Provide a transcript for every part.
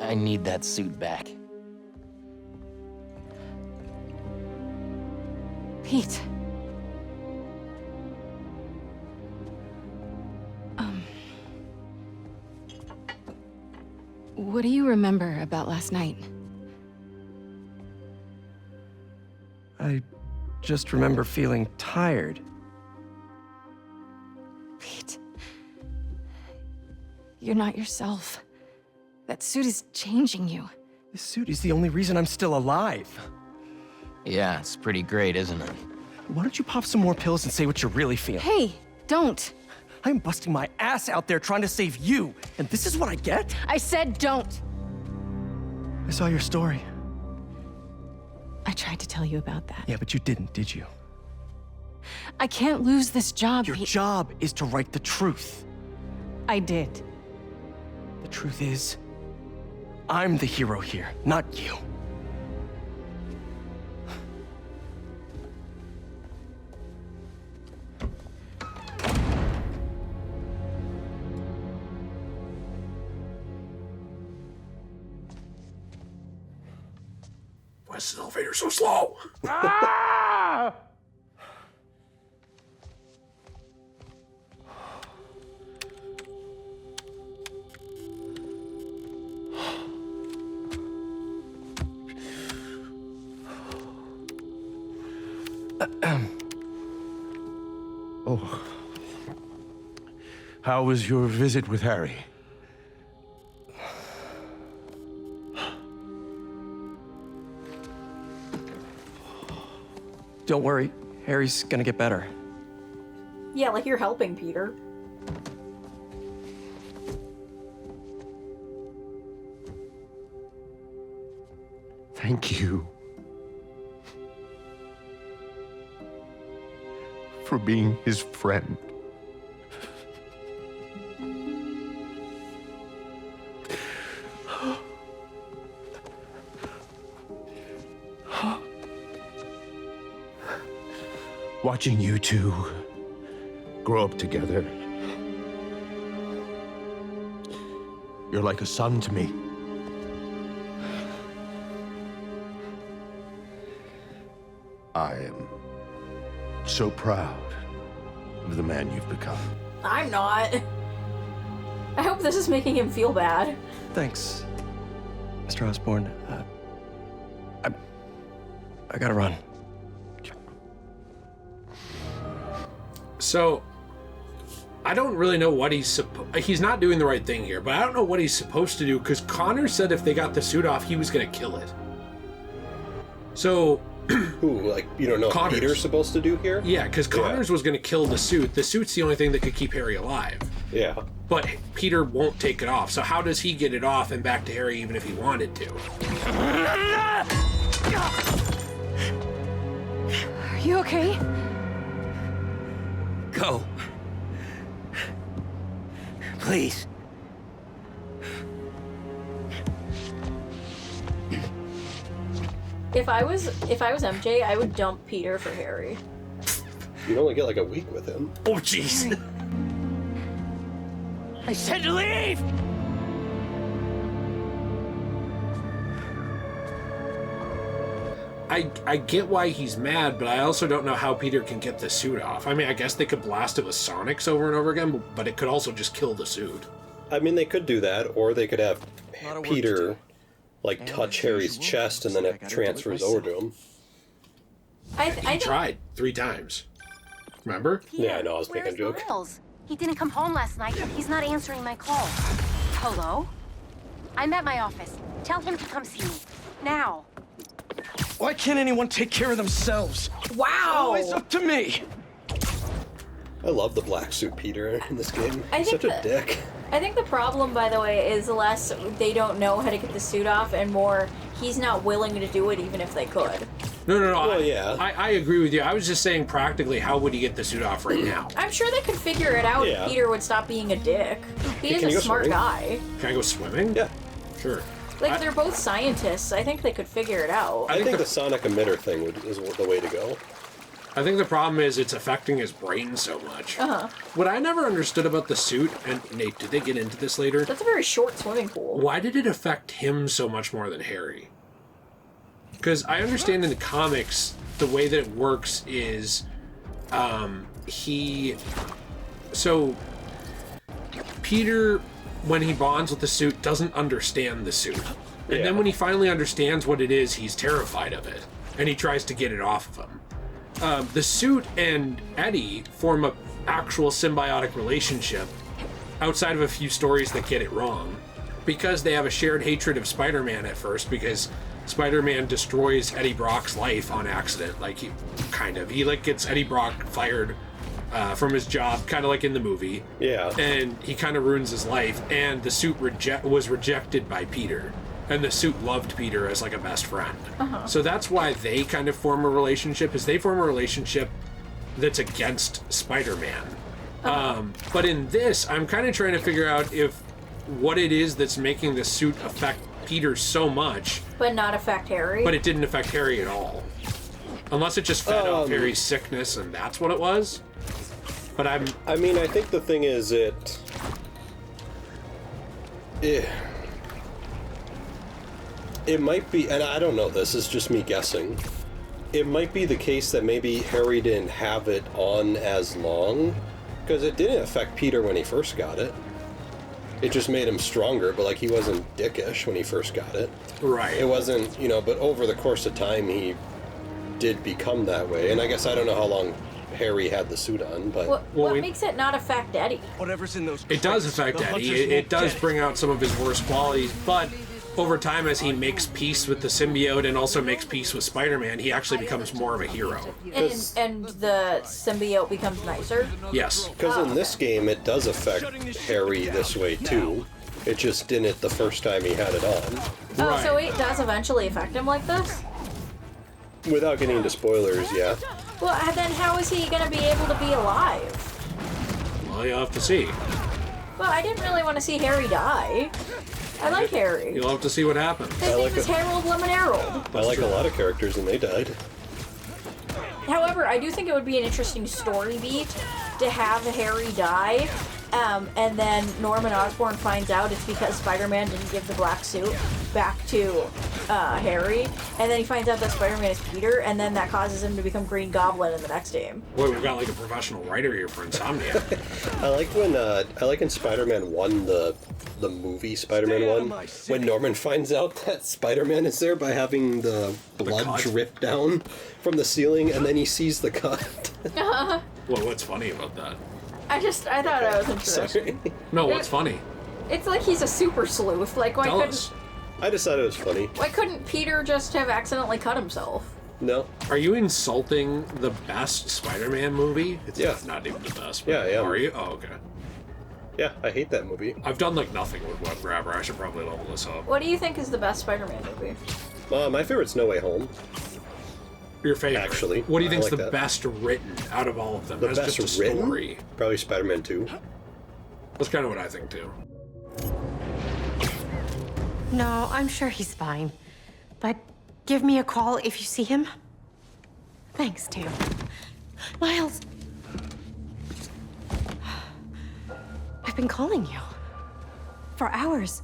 I need that suit back. Pete. What do you remember about last night? I just remember feeling tired. Pete. You're not yourself. That suit is changing you. This suit is the only reason I'm still alive. Yeah, it's pretty great, isn't it? Why don't you pop some more pills and say what you really feel? Hey, don't. I'm busting my ass out there trying to save you, and this is what I get? I said don't. I saw your story. I tried to tell you about that. Yeah, but you didn't, did you? I can't lose this job, Your Pete. job is to write the truth. I did. The truth is, I'm the hero here, not you. Why is this elevator so slow? Ah! Oh. How was your visit with Harry? Don't worry, Harry's gonna get better. Yeah, like you're helping Peter. Thank you for being his friend. Watching you two grow up together. You're like a son to me. I am so proud of the man you've become. I'm not. I hope this is making him feel bad. Thanks, Mr. Osborn. I gotta run. So, I don't really know what he's not doing the right thing here, but I don't know what he's supposed to do, because Connor said if they got the suit off, he was going to kill it. So... Who, like, you don't know what Peter's supposed to do here? Yeah, because Connors was going to kill the suit. The suit's the only thing that could keep Harry alive. Yeah. But Peter won't take it off, so how does he get it off and back to Harry even if he wanted to? Are you okay? Go. Please. If I was MJ, I would dump Peter for Harry. You'd only get like a week with him. Oh, jeez. I said to leave! I get why he's mad, but I also don't know how Peter can get the suit off. I mean, I guess they could blast it with Sonics over and over again, but it could also just kill the suit. I mean, they could do that, or they could have Peter, like, touch Harry's chest and then it transfers over to him. He tried 3 times. Remember? Peter, Yeah, I know, I was making a joke. Miles? He didn't come home last night. He's not answering my call. Hello? I'm at my office. Tell him to come see me. Now. Why can't anyone take care of themselves? Wow! It's always up to me! I love the black suit Peter in this game. I He's think such a dick. I think the problem, by the way, is less they don't know how to get the suit off, and more he's not willing to do it even if they could. No. Well, yeah. I agree with you. I was just saying practically, how would he get the suit off right now? I'm sure they could figure it out Yeah. if Peter would stop being a dick. He is Can a you go smart swimming? guy. Can I go swimming? Yeah. Sure. Like, they're both scientists. I think they could figure it out. I think the sonic emitter thing is the way to go. I think the problem is it's affecting his brain so much. What I never understood about the suit, and Nate, did they get into this later? That's a very short swimming pool. Why did it affect him so much more than Harry? Because I understand in the comics, the way that it works is Peter, when he bonds with the suit, doesn't understand the suit. And then when he finally understands what it is, he's terrified of it. And he tries to get it off of him. The suit and Eddie form an actual symbiotic relationship outside of a few stories that get it wrong. Because they have a shared hatred of Spider-Man at first, because Spider-Man destroys Eddie Brock's life on accident. Like, he gets Eddie Brock fired from his job, kind of like in the movie. Yeah. And he kind of ruins his life, and the suit was rejected by Peter. And the suit loved Peter as like a best friend. So that's why they kind of form a relationship, is they form a relationship that's against Spider-Man. But in this, I'm kind of trying to figure out what it is that's making the suit affect Peter so much. But not affect Harry? But it didn't affect Harry at all. Unless it just fed off Harry's sickness and that's what it was. But I think the thing is it might be, and I don't know, this is just me guessing. It might be the case that maybe Harry didn't have it on as long, because it didn't affect Peter when he first got it. It just made him stronger, but like he wasn't dickish when he first got it. Right. It wasn't, but over the course of time he did become that way. And I guess I don't know how long Harry had the suit on, but what makes it not affect Eddie? Whatever's in those. It does affect Eddie. It does bring out some of his worst qualities, but over time, as he makes peace with the symbiote and also makes peace with Spider-Man, he actually becomes more of a hero. And the symbiote becomes nicer? Yes. Because in this game, it does affect Harry this way too. It just didn't the first time he had it on. Oh, so it does eventually affect him like this? Without getting into spoilers, yeah. Well, then how is he going to be able to be alive? Well, you'll have to see. Well, I didn't really want to see Harry die. I like Harry. You'll have to see what happens. His name is Harold Lemon Harold. I like a lot of characters and they died. However, I do think it would be an interesting story beat to have Harry die, and then Norman Osborn finds out it's because Spider-Man didn't give the black suit back to Harry, and then he finds out that Spider-Man is Peter, and then that causes him to become Green Goblin in the next game. Boy, we've got like a professional writer here for Insomnia. I like when Spider-Man 1, the movie Spider-Man 1, when Norman finds out that Spider-Man is there by having the blood drip down from the ceiling, and then he sees the cut. Well, what's funny about that? I thought that was interesting. Sorry. No, what's funny? It's like he's a super sleuth. Like, why Tell couldn't us. I decided it was funny. why couldn't Peter just have accidentally cut himself? No. Are you insulting the best Spider-Man movie? It's Yeah. not even the best. Yeah, I am. Are you? Oh, okay. Yeah, I hate that movie. I've done like nothing with Web Grabber. I should probably level this up. What do you think is the best Spider-Man movie? My favorite's No Way Home. Your favorite? Actually, What do you I think's like the that. best written out of all of them? The That's best just a written? story. Probably Spider-Man 2. That's kind of what I think too. No, I'm sure he's fine. But give me a call if you see him. Thanks, Tim. Miles! I've been calling you. For hours.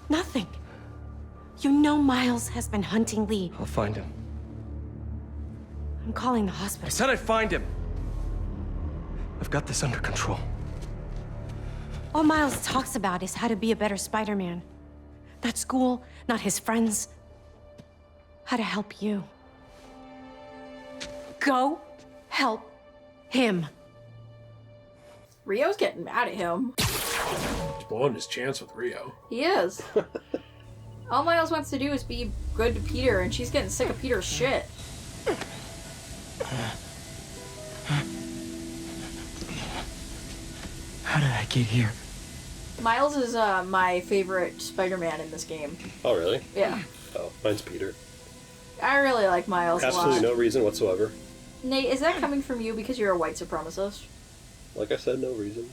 Nothing. You know Miles has been hunting Lee. I'll find him. I'm calling the I hospital. said I'd find him. I've got this under control. All Miles talks about is how to be a better Spider-Man. Not school, not his friends. How to help you. Go help him. Rio's getting mad at him. He's blowing his chance with Rio. He is. All Miles wants to do is be good to Peter, and she's getting sick of Peter's shit. How did I get here? Miles is my favorite Spider-Man in this game. Oh, really? Yeah. Oh, mine's Peter. I really like Miles a lot. Absolutely no reason whatsoever. Nate, is that coming from you because you're a white supremacist? Like I said, no reason.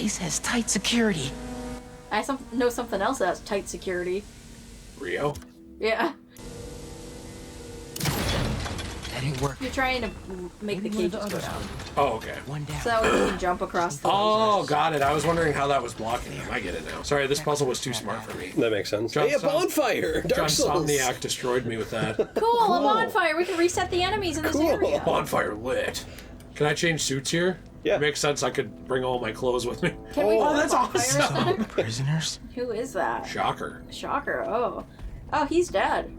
place has tight security. I know something else that has tight security. Rio? Yeah. That ain't work. You're trying to make the cages go down. Oh, okay. One down. So that way you can jump across the Oh, lasers. got it. I was wondering how that was blocking him. I get it now. Sorry, this puzzle was too smart for me. That makes sense. John Hey, a Son- bonfire! Dark John Souls! Somniac destroyed me with that. Cool, a bonfire. We can reset the enemies in this Cool. area. Bonfire lit. Can I change suits here? Yeah. It makes sense. I could bring all my clothes with me. Can we Oh, that's bonfires awesome. then? Prisoners? Who is that? Shocker. Shocker. Oh. Oh, he's dead.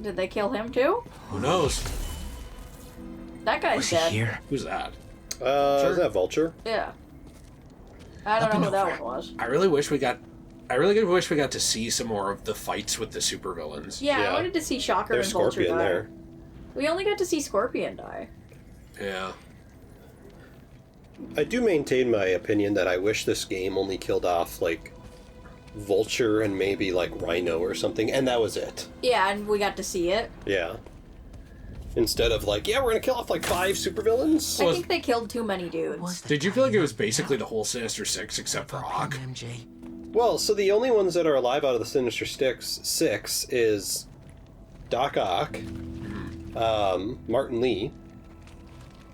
Did they kill him too? Who knows? That guy's Was he dead. here? Who's that? Is that Vulture? Yeah. I don't Up know who and that over. one was. I really wish we got to see some more of the fights with the supervillains. Yeah, Yeah. I wanted to see Shocker There's and Vulture Scorpion die. there. We only got to see Scorpion die. Yeah. I do maintain my opinion that I wish this game only killed off, like, Vulture and maybe, like, Rhino or something, and that was it. Yeah, and we got to see it. Yeah. Instead of, like, yeah, we're gonna kill off, like, 5 supervillains. I think they killed too many dudes. Did you feel like it was basically the whole Sinister Six except for Hawk? MJ. Well, so the only ones that are alive out of the Sinister Six is Doc Ock, Martin Lee.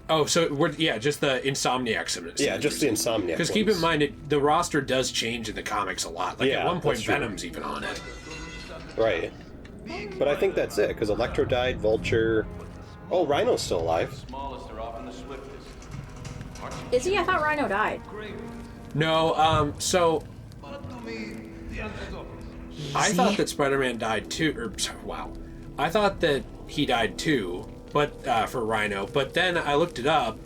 Oh, so we're just the Insomniacs. Yeah, just the Insomniac. Because keep in mind, the roster does change in the comics a lot. Like Yeah, at one point, that's true. Venom's even on it. Right. But I think that's it, because Electro died, Vulture... Oh, Rhino's still alive. Is he? I thought Rhino died. No, so I thought that Spider-Man died too. Wow, I thought that he died too, but for Rhino. But then I looked it up,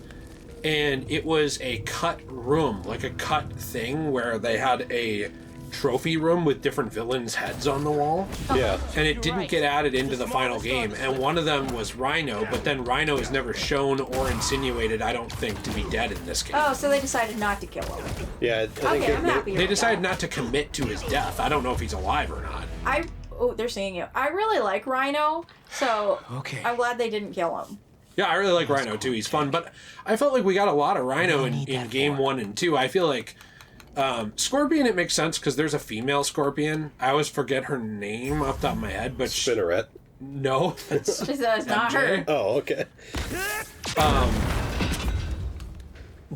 and it was a cut room, like a cut thing where they had a trophy room with different villains' heads on the wall. Yeah. And it didn't get added into the final game, and one of them was Rhino, but then Rhino is never shown or insinuated, I don't think, to be dead in this game. Oh, so they decided not to kill him. Yeah, I think Okay, I'm happy. They with decided that. not to commit to his death. I don't know if he's alive or not. Oh, they're singing it. I really like Rhino, so Okay. I'm glad they didn't kill him. Yeah, I really like Rhino too. He's fun, but I felt like we got a lot of Rhino What do I in need that game for? 1 and 2. I feel like Scorpion, it makes sense because there's a female Scorpion. I always forget her name off the top of my head, but Spinneret. no, that's It's not her. MJ. Oh, okay.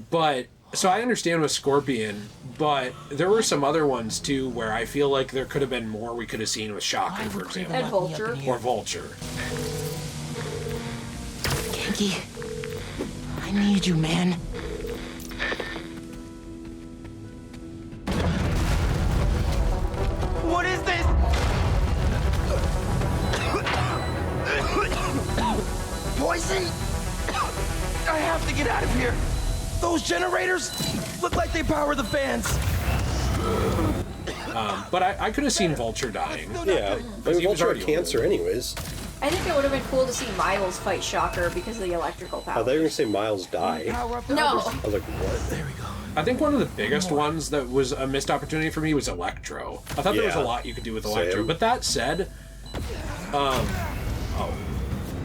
But so I understand with Scorpion, but there were some other ones too where I feel like there could have been more we could have seen with Shocker, for example, And Vulture. or Vulture. Genki, I need you, man. What is this? Poison? I have to get out of here. Those generators look like they power the fans. But I could have seen Vulture dying. Yeah. I he mean, was Vulture already had cancer anyways. I think it would have been cool to see Miles fight Shocker because of the electrical power. Oh, they were gonna say Miles die. No. I was like, what? There we go. I think one of the biggest ones that was a missed opportunity for me was Electro. I thought there was a Yeah. lot you could do with Electro. Same. But that said,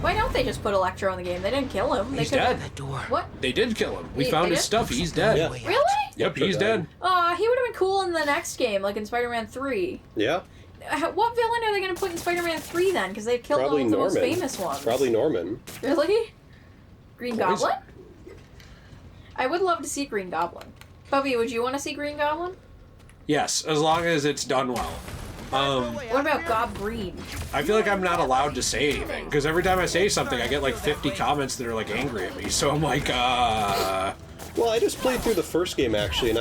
Why don't they just put Electro in the game? They didn't kill him. He's they could've- dead. That door. What? They did kill him. We They found his did? stuff. He's dead. Yeah. Way out. Really? Yep, Electro he's died. dead. He would have been cool in the next game, like in Spider-Man 3. Yeah. What villain are they going to put in Spider-Man 3 then? Because they've killed Probably all of the most Norman. famous ones. Probably Norman. Really? Green Poison. Goblin? I would love to see Green Goblin. Bubby, would you want to see Green Goblin? Yes, as long as it's done well. What about Gob Green? I feel like I'm not allowed to say anything because every time I say something, I get like 50 comments that are like angry at me. So I'm like, Well, I just played through the first game actually, and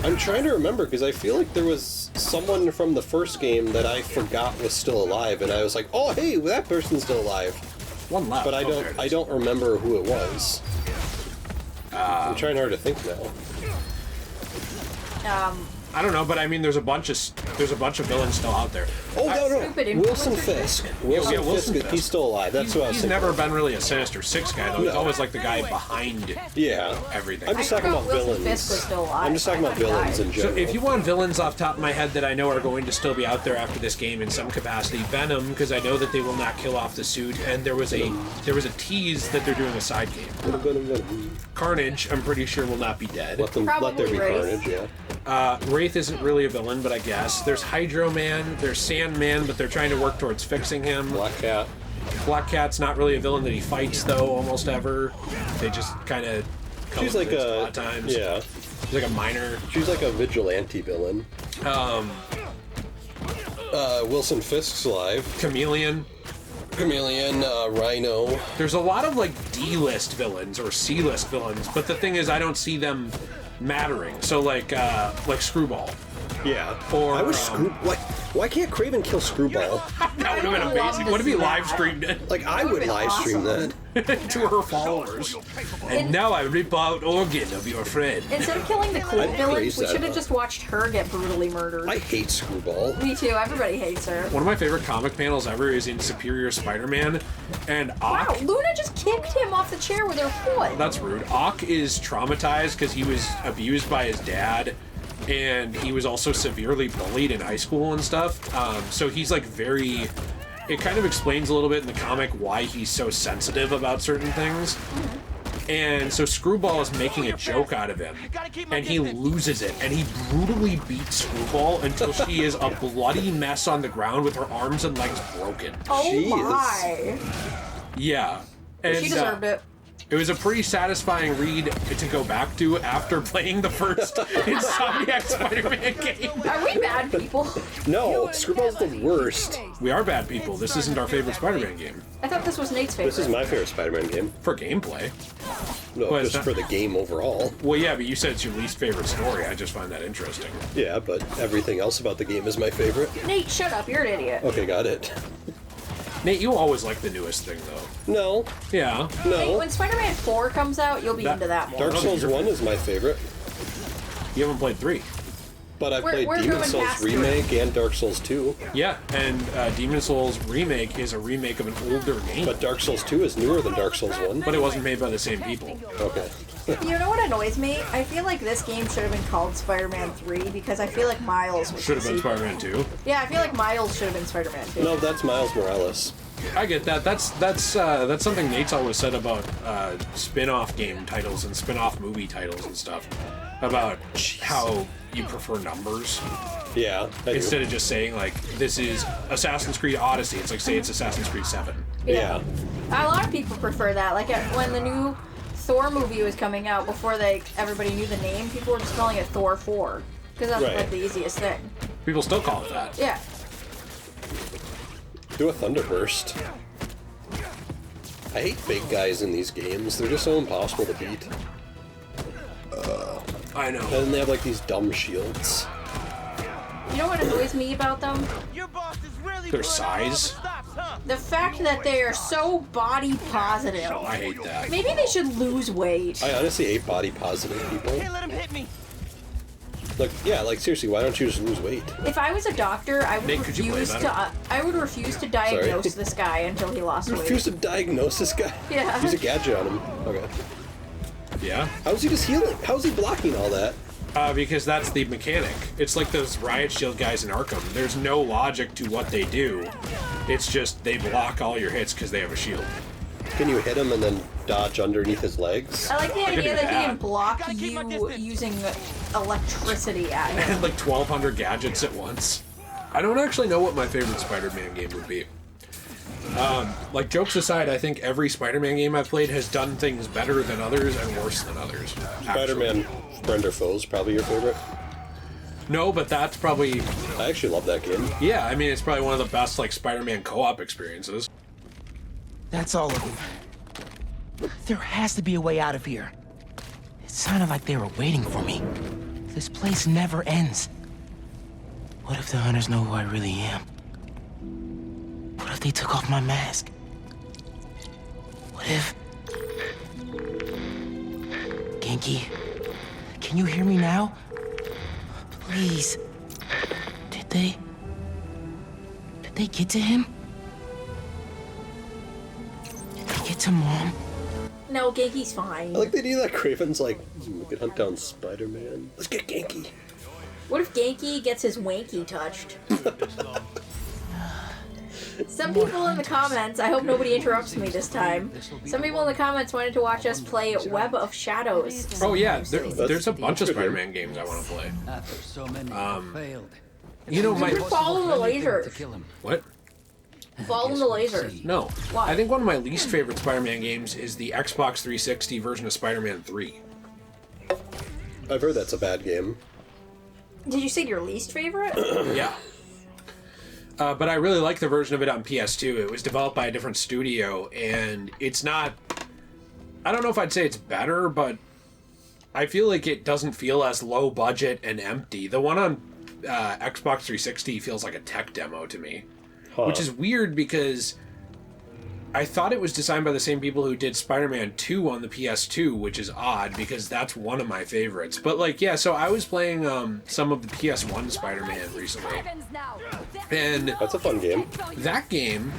I'm trying to remember because I feel like there was someone from the first game that I forgot was still alive, and I was like, oh hey, that person's still alive. one left. But Oh, there it I is. don't remember who it was. I'm trying hard to think now. I don't know, but I mean, there's a bunch of villains still out there. Oh, no. Stupid Wilson influencer. Fisk. Yeah, Wilson Fisk, he's still alive. That's what I was He's thinking. never been really a Sinister Six guy, though. He's No. always like the guy behind Yeah. everything. I'm just I talking about forgot Wilson villains. Fisk was still alive. I'm just talking I about thought he villains died. in So general. if you want villains off the top of my head that I know are going to still be out there after this game in some capacity, Venom, because I know that they will not kill off the suit, and there was a tease that they're doing a side game. Carnage, I'm pretty sure will not be dead. Let there Probably be Wraith. carnage, yeah. Wraith isn't really a villain, but I guess. There's Hydro Man, there's Sandman, but they're trying to work towards fixing him. Black Cat. Black Cat's not really a villain that he fights, though, almost ever. They just kind of She's like a a lot of times. yeah. She's like a minor. She's like a vigilante villain. Wilson Fisk's alive. Chameleon. Rhino. There's a lot of like D-list villains or C-list villains, but the thing is, I don't see them mattering. So like Screwball. Yeah. Or, I wish why can't Kraven kill Screwball? That would have been would love amazing. to What if he see that. live streamed it Like I That would would've been live stream awesome. that. to her followers? And now I rip out organ of your friend. Instead of killing the cool I'd villain, we praise that, should have though. just watched her get brutally murdered. I hate Screwball. Me too. Everybody hates her. One of my favorite comic panels ever is in Superior Spider-Man, and Wow, Ock. Luna just kicked him off the chair with her foot. That's rude. Ock is traumatized because he was abused by his dad, and he was also severely bullied in high school and stuff. So he's like very. It kind of explains a little bit in the comic why he's so sensitive about certain things. And so Screwball is making a joke out of him, and he loses it, and he brutally beats Screwball until she is a bloody mess on the ground with her arms and legs broken. Oh Jeez. my. Yeah. And, She deserved it. It was a pretty satisfying read to go back to after playing the first Insomniac Spider-Man game. Are we bad people? No, Screwball's the worst. We are bad people. This isn't our favorite Spider-Man game. I thought this was Nate's favorite. This is my favorite Spider-Man game. For gameplay. No, Well, it's just not- for the game overall. Well, yeah, but you said it's your least favorite story. I just find that interesting. Yeah, but everything else about the game is my favorite. Nate, shut up. You're an idiot. Okay, got it. Nate, you always like the newest thing, though. No, Yeah. Nate, no. when Spider-Man 4 comes out, you'll be into that more. Dark Souls 1 is my favorite, You haven't played 3. but I We're played Demon going Souls past three. Remake and Dark Souls 2. Yeah, and Demon Souls Remake is a remake of an older game. But Dark Souls 2 is newer than Dark Souls 1. But it wasn't made by the same people. Okay. You know what annoys me? I feel like this game should have been called Spider-Man 3 because I feel like Miles was Should have been the sequel. Spider-Man 2. Yeah, I feel like Miles should have been Spider-Man 2. No, that's Miles Morales. I get that. That's something Nate's always said about spin-off game titles and spin-off movie titles and stuff. About how you prefer numbers Yeah, I do. instead of just saying like this is Assassin's Creed Odyssey. It's like say it's Assassin's Creed 7. Yeah. A lot of people prefer that. Like when the new Thor movie was coming out, before everybody knew the name, people were just calling it Thor 4 because that's Right. like the easiest thing. People still call it that. Yeah. Do a Thunderburst. I hate big guys in these games. They're just so impossible to beat. I know. And then they have like these dumb shields. You know what annoys me about them? Their size. The fact that they are so body positive. I hate that. Maybe they should lose weight. I honestly hate body positive people. Let him hit me. Like, yeah, like seriously, why don't you just lose weight? If I was a doctor, I would Nate, could you play refuse better? to. I would refuse to diagnose this guy until he lost You weight. refuse to diagnose this guy? Yeah. Use a gadget on him. Okay. Yeah. How's he just healing? How's he blocking all that? Because that's the mechanic. It's like those Riot Shield guys in Arkham. There's no logic to what they do. It's just they block all your hits because they have a shield. Can you hit him and then dodge underneath his legs? I like the could idea do that he that. can block Gotta keep my you distance. using electricity at him. And like 1,200 gadgets at once. I don't actually know what my favorite Spider-Man game would be. Like, jokes aside, I think every Spider-Man game I've played has done things better than others and worse than others. actually. Spider-Man Friend or Foe's probably your favorite. No, but that's probably... I actually love that game. Yeah, I mean, it's probably one of the best, like, Spider-Man co-op experiences. That's all of them. There has to be a way out of here. It sounded like they were waiting for me. This place never ends. What if the hunters know who I really am? What if they took off my mask? What if... Genki, can you hear me now? Please. Did they get to him? Did they get to Mom? No, Genki's fine. I like the idea that Kraven's like, we could hunt down Spider-Man. Let's get Genki. What if Genki gets his wanky touched? Some people in the comments, I hope nobody interrupts me this time. Some people in the comments wanted to watch us play Web of Shadows. Oh yeah, there's a bunch of Spider-Man games I want to play. You know, my... Follow the lasers. What? Follow the lasers. No. Why? I think one of my least favorite Spider-Man games is the Xbox 360 version of Spider-Man 3. I've heard that's a bad game. Did you say your least favorite? Yeah. But I really like the version of it on PS2. It was developed by a different studio, and it's not... I don't know if I'd say it's better, but I feel like it doesn't feel as low budget and empty. The one on Xbox 360 feels like a tech demo to me, which is weird because I thought it was designed by the same people who did Spider-Man 2 on the PS2, which is odd because that's one of my favorites. But like, yeah, so I was playing some of the PS1 Spider-Man recently, and That's a fun game. that game,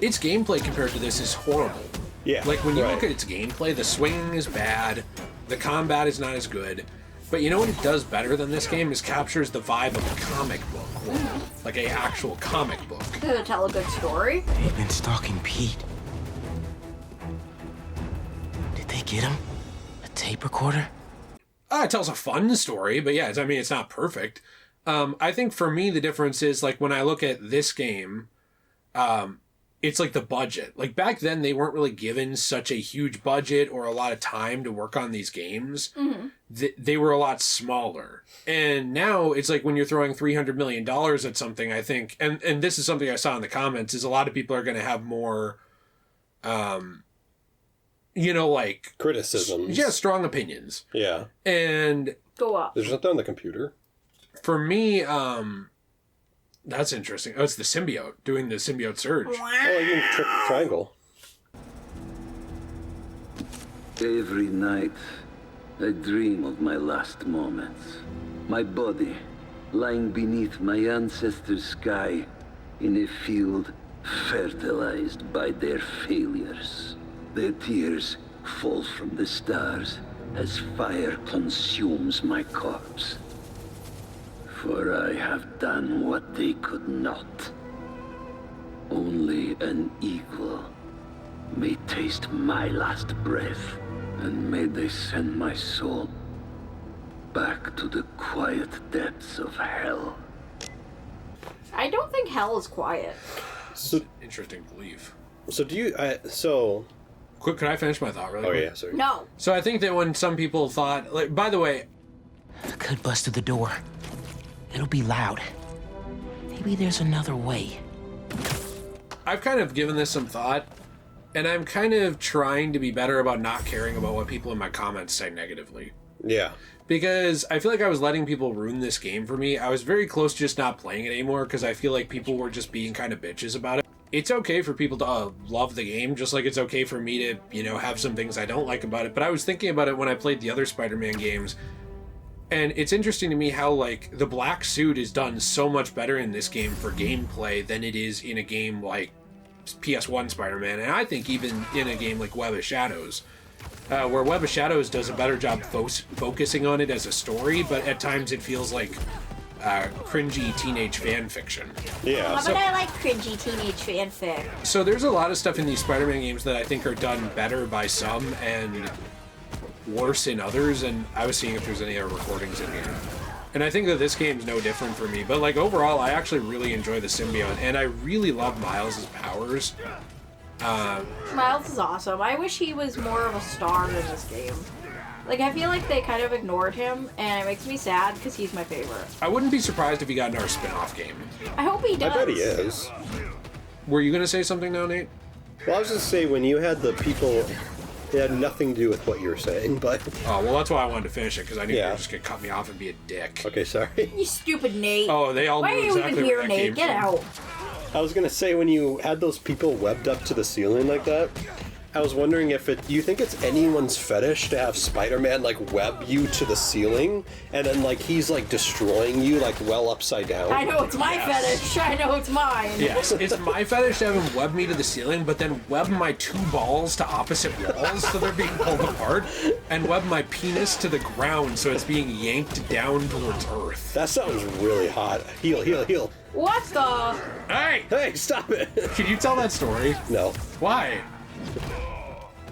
its gameplay compared to this is horrible. Yeah. Like when you right. look at its gameplay, the swinging is bad, the combat is not as good. But you know what it does better than this game is captures the vibe of a comic book, like a actual comic book. Does it tell a good story? They've been stalking Pete. Did they get him? A tape recorder? It tells a fun story, but yeah, I mean, it's not perfect. I think for me, the difference is like when I look at this game, it's like the budget. Like back then, they weren't really given such a huge budget or a lot of time to work on these games. Mm-hmm. They were a lot smaller. And now it's like when you're throwing $300 million at something, I think, and this is something I saw in the comments, is a lot of people are going to have more, like... Criticisms. Yeah, strong opinions. Yeah. And... Go up. There's nothing on the computer. For me, that's interesting. Oh, it's the symbiote, doing the symbiote surge. Oh, you can triangle. Every night, I dream of my last moments. My body lying beneath my ancestors' sky in a field fertilized by their failures. Their tears fall from the stars as fire consumes my corpse. For I have done what they could not. Only an equal may taste my last breath, and may they send my soul back to the quiet depths of hell. I don't think hell is quiet. So, Interesting belief. so do you? Quick, can I finish my thought really Oh quick? yeah, sorry. No. So I think that when some people thought, like, by the way, I could bust through the door. It'll be loud. Maybe there's another way. I've kind of given this some thought, and I'm kind of trying to be better about not caring about what people in my comments say negatively. Yeah. Because I feel like I was letting people ruin this game for me. I was very close to just not playing it anymore because I feel like people were just being kind of bitches about it. It's okay for people to love the game, just like it's okay for me to, have some things I don't like about it. But I was thinking about it when I played the other Spider-Man games, and it's interesting to me how, like, the black suit is done so much better in this game for gameplay than it is in a game like PS1 Spider-Man, and I think even in a game like Web of Shadows, where Web of Shadows does a better job focusing on it as a story, but at times it feels like cringy teenage fan fiction. Yeah. But I like cringy teenage fanfic. So there's a lot of stuff in these Spider-Man games that I think are done better by some and worse in others, and I was seeing if there's any other recordings in here. And I think that this game's no different for me, but like overall, I actually really enjoy the symbiote, and I really love Miles' powers. Miles is awesome. I wish he was more of a star in this game. Like, I feel like they kind of ignored him, and it makes me sad because he's my favorite. I wouldn't be surprised if he got another spin-off game. I hope he does. I bet he is. Were you going to say something now, Nate? Well, I was just say when you had the people, it had nothing to do with what you were saying, but Oh, well, that's why I wanted to finish it, because I knew you Yeah. were just going to cut me off and be a dick. okay, sorry. You stupid Nate. Oh, they all Why knew are you exactly even where here, that Nate? came Get from. out. I was gonna say when you had those people webbed up to the ceiling like that, I was wondering if do you think it's anyone's fetish to have Spider-Man like web you to the ceiling and then like he's like destroying you like well upside down? I know it's my fetish. I know it's mine. Yes, it's my fetish to have him web me to the ceiling, but then web my 2 balls to opposite walls so they're being pulled apart, and web my penis to the ground so it's being yanked down towards Earth. That sounds really hot. Heal. What the? Hey, stop it. Can you tell that story? No. Why?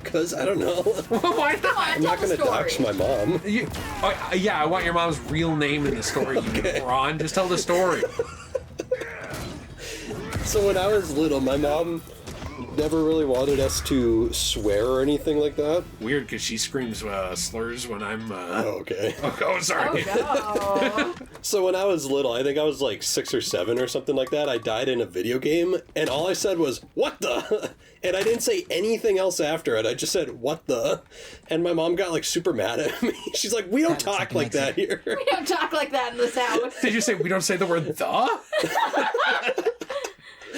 Because I don't know. Why not? I'm not going to dox my mom. Yeah, I want your mom's real name in the story, you moron. Just tell the story. So when I was little, my mom never really wanted us to swear or anything like that. Weird, because she screams slurs when I'm... Oh, okay. Oh, sorry. Oh, no. So when I was little, I think I was like 6 or 7 or something like that, I died in a video game, and all I said was, "What the?" And I didn't say anything else after it. I just said, "What the?" And my mom got like super mad at me. She's like, "We don't talk like that here." We don't talk like that in this house. Did you say we don't say the word the?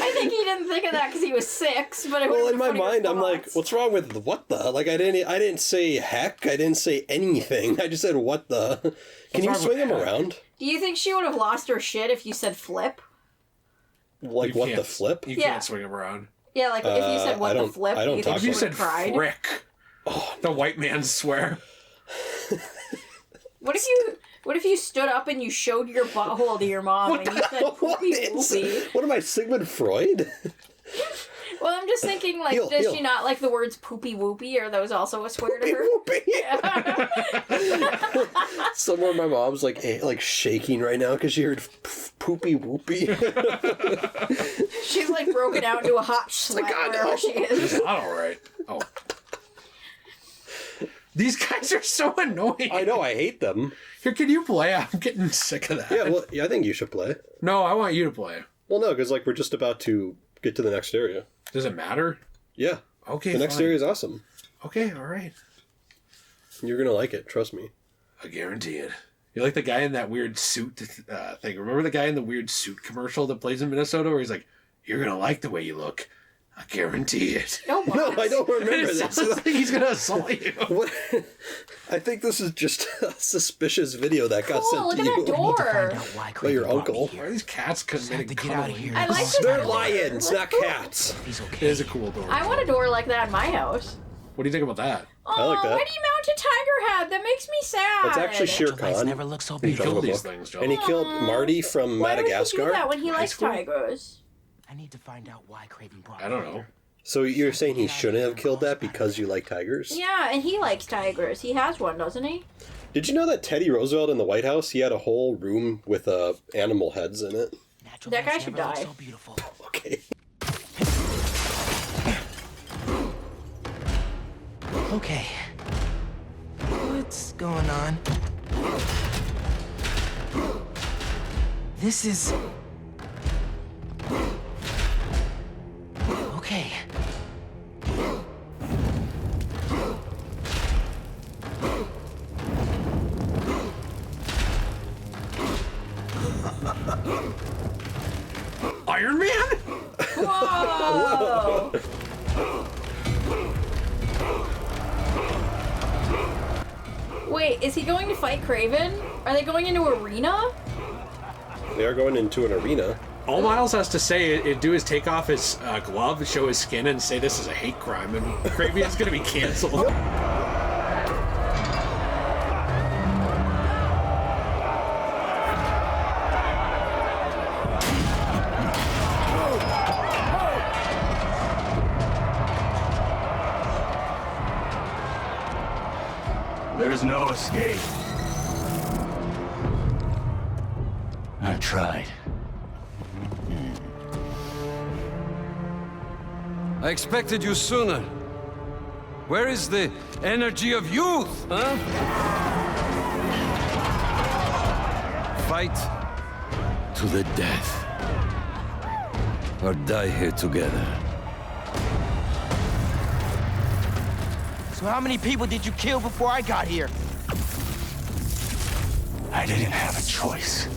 I think he didn't think of that because he was 6, but it Well, was in my mind, I'm like, what's wrong with the what the? Like, I didn't say heck. I didn't say anything. I just said what the. Can you swing him around? Do you think she would have lost her shit if you said flip? Like, what the flip? You Yeah. can't swing him around. Yeah, like if you said what the flip, I don't do you talk think she You would said have cried? frick. Oh, the white man swear. What if you stood up and you showed your butthole to your mom and you said poopy whoopie? What am I, Sigmund Freud? Well, I'm just thinking, like, Heal, does heal. she not like the words poopy whoopie? Are those also a swear to her? Somewhere my mom's like shaking right now because she heard poopy whoopie. She's like broken out into a hot sweat wherever she is. It's not alright. Oh. These guys are so annoying. I know, I hate them. Here, can you play? I'm getting sick of that. Yeah, well, I think you should play. No, I want you to play. Well, no, because like we're just about to get to the next area. Does it matter? Yeah. Okay, The next fine. area is awesome. Okay, alright. You're gonna like it, trust me. I guarantee it. You're like the guy in that weird suit thing. Remember the guy in the weird suit commercial that plays in Minnesota where he's like, "You're gonna like the way you look. I guarantee it." No, No, I don't remember It this. sounds like he's gonna assault you. What? I think this is just a suspicious video that got Cool, sent look to at you that door. Why by your Kraven brought me uncle. Why are these cats Have committing to get out of here. I like this They're door. lions, not cats. He's It okay. is a cool door. I want a door like that in my house. What do you think about that? Oh, like that. why do you mount a tiger head? That makes me sad. That's actually Shere Lights Khan. never look so You beautiful. killed Jungle these Book. things, Joe. And he killed Marty from Why would he do Madagascar. that when he likes school? tigers? I need to find out why Kraven brought I me don't know. here. So you're saying he shouldn't have killed that because you like tigers? Yeah, and he likes tigers. He has one, doesn't he? Did you know that Teddy Roosevelt in the White House, he had a whole room with animal heads in it? Natural That guy lights should never look die. So beautiful. Okay. Okay. What's going on? This is... Okay. Iron Man? Whoa! Wait, is he going to fight Kraven? Are they going into arena? They are going into an arena. All Miles has to say is do is take off his glove, show his skin, and say this is a hate crime, and Kraven is going to be canceled. There's no escape. I tried. I expected you sooner. Where is the energy of youth, huh? Fight to the death. Or die here together. So how many people did you kill before I got here? I didn't have a choice.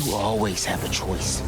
You always have a choice.